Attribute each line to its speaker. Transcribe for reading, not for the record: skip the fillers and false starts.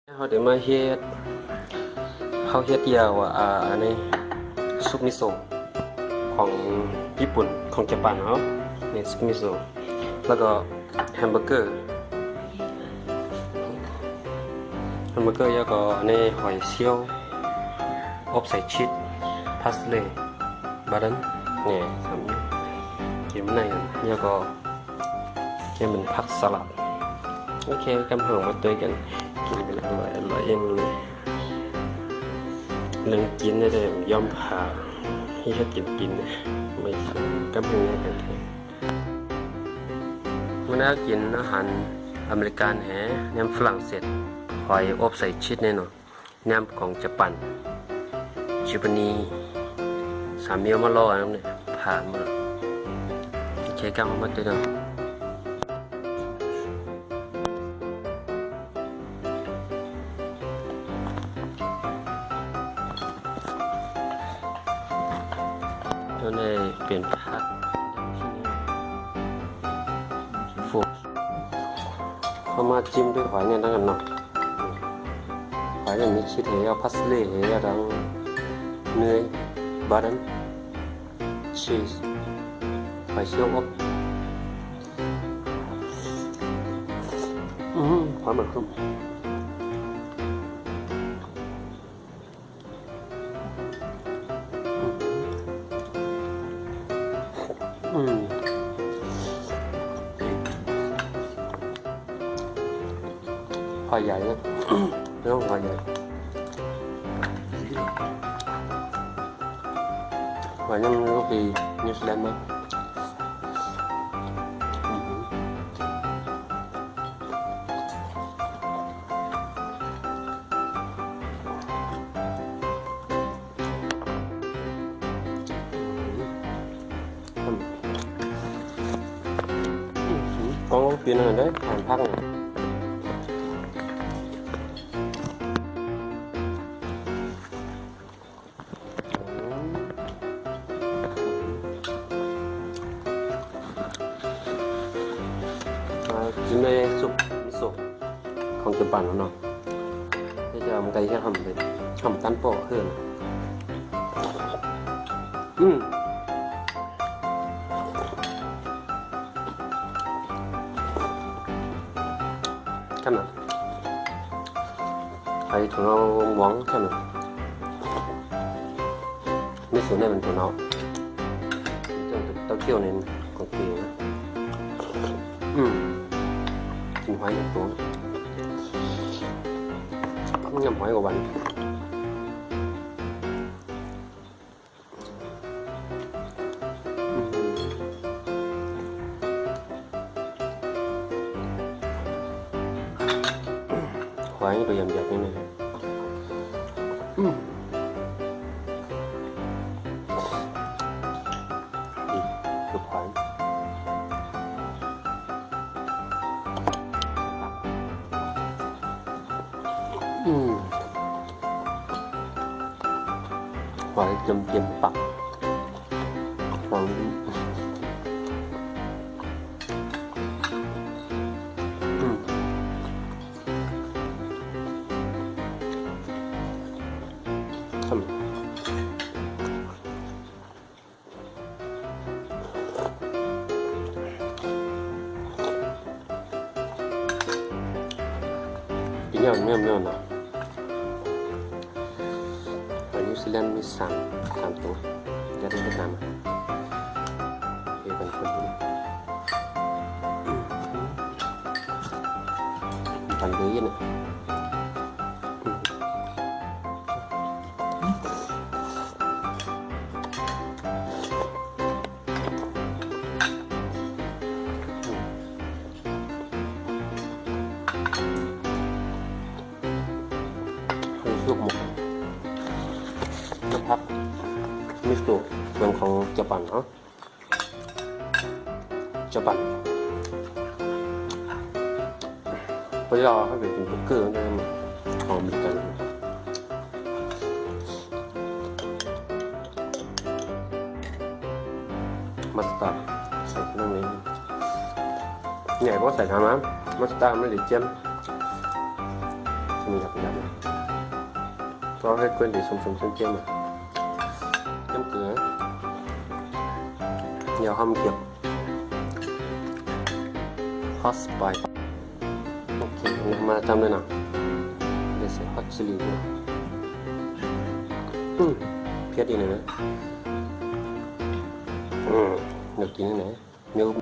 Speaker 1: เขาเดี๋ยวมาเฮ็ดเขาเฮ็ดยาวอันนี้ซุปมิโซะของญี่ปุ่นของญี่ปุ่นเนาะนี่ซุปมิโซะแล้วก็แฮมเบอร์เกอร์แล้วก็นี่หอยเชียวอบใส่ชีสพาสเลย์บาดันเนี่ยสามอย่างเกี่ยวในแล้วก็เกี่ยวเป็นผักสลัดโอเคกำลังมาด้วยกันกินกันอร่อยเองเลยเรื่องกินได้ย่อมผ่าให้เขากินไม่ใช่กำลังง่ายกันแท้วันนี้กินอาหารอเมริกันแฮะแหนมฝรั่งเศสหอยอบใส่ชีสแน่นอนแหนมของญี่ปุ่นชิปนีสามเมียวมาล่อน้ำเนี่ยผ่ามาใช้กำมาด้วยนะตัวนี้เปลี่ยนผักฟูเข้ามาจิ้มด้วยหอยเนี่ยนั่งกันเนาะหอยเนี่ยมีชีสเหเอาพาสลีย์เหเอาดังเนยบาดันชีสหอยเชลล์อบหอยเหมือนคุ้มหอยใหญ่นะไม่ต้องหอยใหญ่หอยนี่มันก็ปีนิวซีแลนด์มั้งcó chuyện này đấy hàn thăng này chúng đây súp miso không chụp bản nó bây giờ một cái hầm đấy hầm tan bỏ hơn xem nào thấy tụi nó món xem nào mấy số này mình tụi nó tao kêu này còn kỳ nữa kinh hoái nhập xuống nhầm hoái của bạn hoái tôi dầm dập như này cực hoái hoái chấm bạc còn Miêu nào ở New Zealand mới sắm tốt gia đình Việt Nam thì vẫn còn lưới nữaลูกหมูนะครับมิโซะเป็นของญี่ปุ่นเนาะญี่ปุ่นเพราะเราให้ไปกินทุกเกลือเนี่ยหอมดีกันมัสตาร์ดใส่ตรงนี้ใหญ่เพราะใส่ทำนะมัสตาร์ดไม่ได้เจียมใช่ไหม nhập có cái quên để sống trên kia mà chấm cửa nhiều hâm kịp hot spice ok mà chăm đây nào để sẽ hot chili nữa biết đi nữa được tí nữa này nếu